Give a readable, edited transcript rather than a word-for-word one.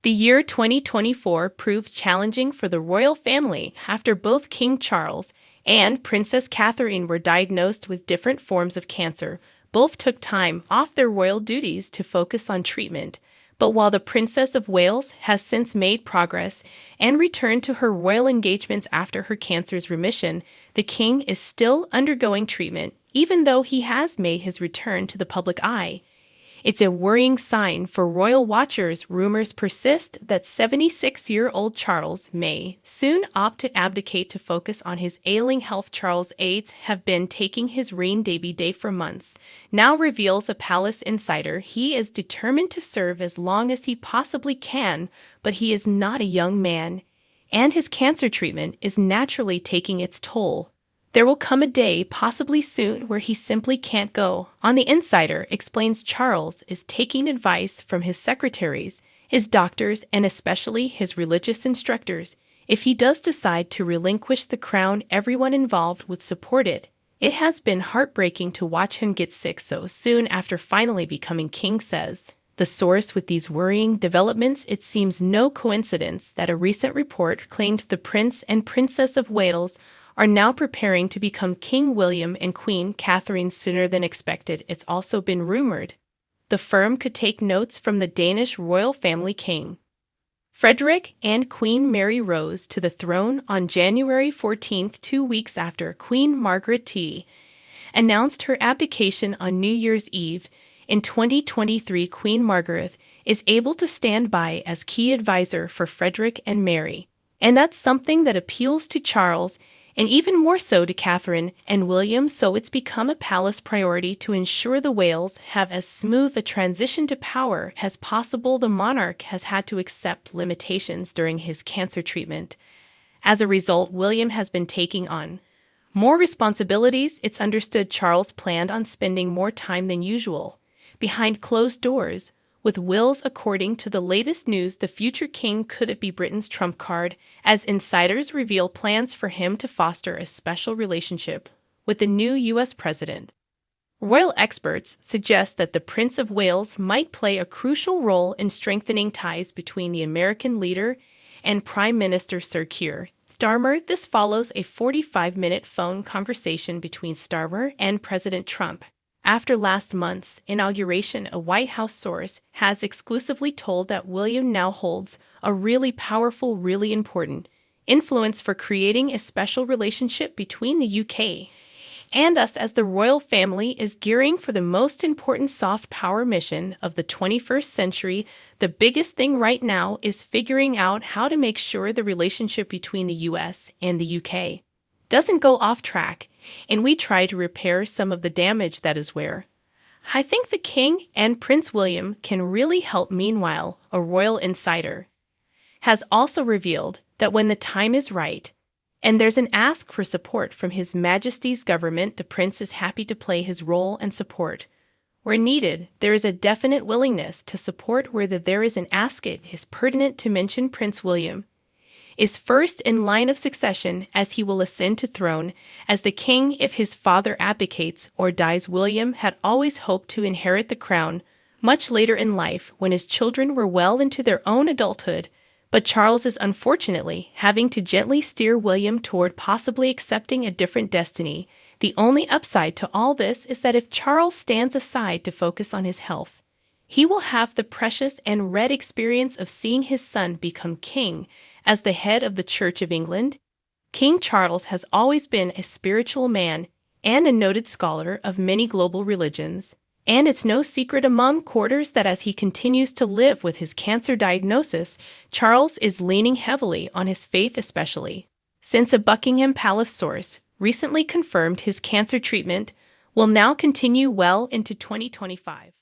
The year 2024 proved challenging for the royal family after both King Charles and Princess Catherine were diagnosed with different forms of cancer. Both took time off their royal duties to focus on treatment. But while the Princess of Wales has since made progress and returned to her royal engagements after her cancer's remission, the king is still undergoing treatment, even though he has made his return to the public eye. It's a worrying sign for royal watchers. Rumors persist that 76-year-old Charles may soon opt to abdicate to focus on his ailing health. Charles' aides have been taking his reign day for months. Now reveals a palace insider he is determined to serve as long as he possibly can, but he is not a young man, and his cancer treatment is naturally taking its toll. There will come a day, possibly soon, where he simply can't go on. The insider explains Charles is taking advice from his secretaries, his doctors, and especially his religious instructors. If he does decide to relinquish the crown, everyone involved would support it. It has been heartbreaking to watch him get sick so soon after finally becoming king, says the source. With these worrying developments, it seems no coincidence that a recent report claimed the Prince and Princess of Wales are now preparing to become King William and Queen Catherine sooner than expected. It's also been rumored the firm could take notes from the Danish royal family. King Frederick and Queen Mary rose to the throne on January 14, 2 weeks after Queen Margaret announced her abdication on New Year's Eve. In 2023, Queen Margaret is able to stand by as key advisor for Frederick and Mary, and that's something that appeals to Charles and even more so to Catherine and William, so it's become a palace priority to ensure the Wales have as smooth a transition to power as possible. The monarch has had to accept limitations during his cancer treatment. As a result, William has been taking on more responsibilities. It's understood Charles planned on spending more time than usual behind closed doors with wills. According to the latest news, the future king could be Britain's trump card, as insiders reveal plans for him to foster a special relationship with the new U.S. president. Royal experts suggest that the Prince of Wales might play a crucial role in strengthening ties between the American leader and Prime Minister Sir Keir Starmer. This follows a 45-minute phone conversation between Starmer and President Trump after last month's inauguration. A White House source has exclusively told that William now holds a really powerful, really important influence for creating a special relationship between the UK and us, as the royal family is gearing for the most important soft power mission of the 21st century. The biggest thing right now is figuring out how to make sure the relationship between the US and the UK doesn't go off track, and we try to repair some of the damage that is where I think the king and Prince William can really help. Meanwhile, a royal insider has also revealed that when the time is right and there's an ask for support from His Majesty's government, the prince is happy to play his role and support where needed. There is a definite willingness to support where there is an ask. It is pertinent to mention Prince William is first in line of succession, as he will ascend to throne as the king if his father abdicates or dies. William had always hoped to inherit the crown much later in life, when his children were well into their own adulthood, but Charles is unfortunately having to gently steer William toward possibly accepting a different destiny. The only upside to all this is that if Charles stands aside to focus on his health, he will have the precious and red experience of seeing his son become king. As the head of the Church of England, King Charles has always been a spiritual man and a noted scholar of many global religions, and it's no secret among courtiers that as he continues to live with his cancer diagnosis, Charles is leaning heavily on his faith, especially since a Buckingham Palace source recently confirmed his cancer treatment will now continue well into 2025.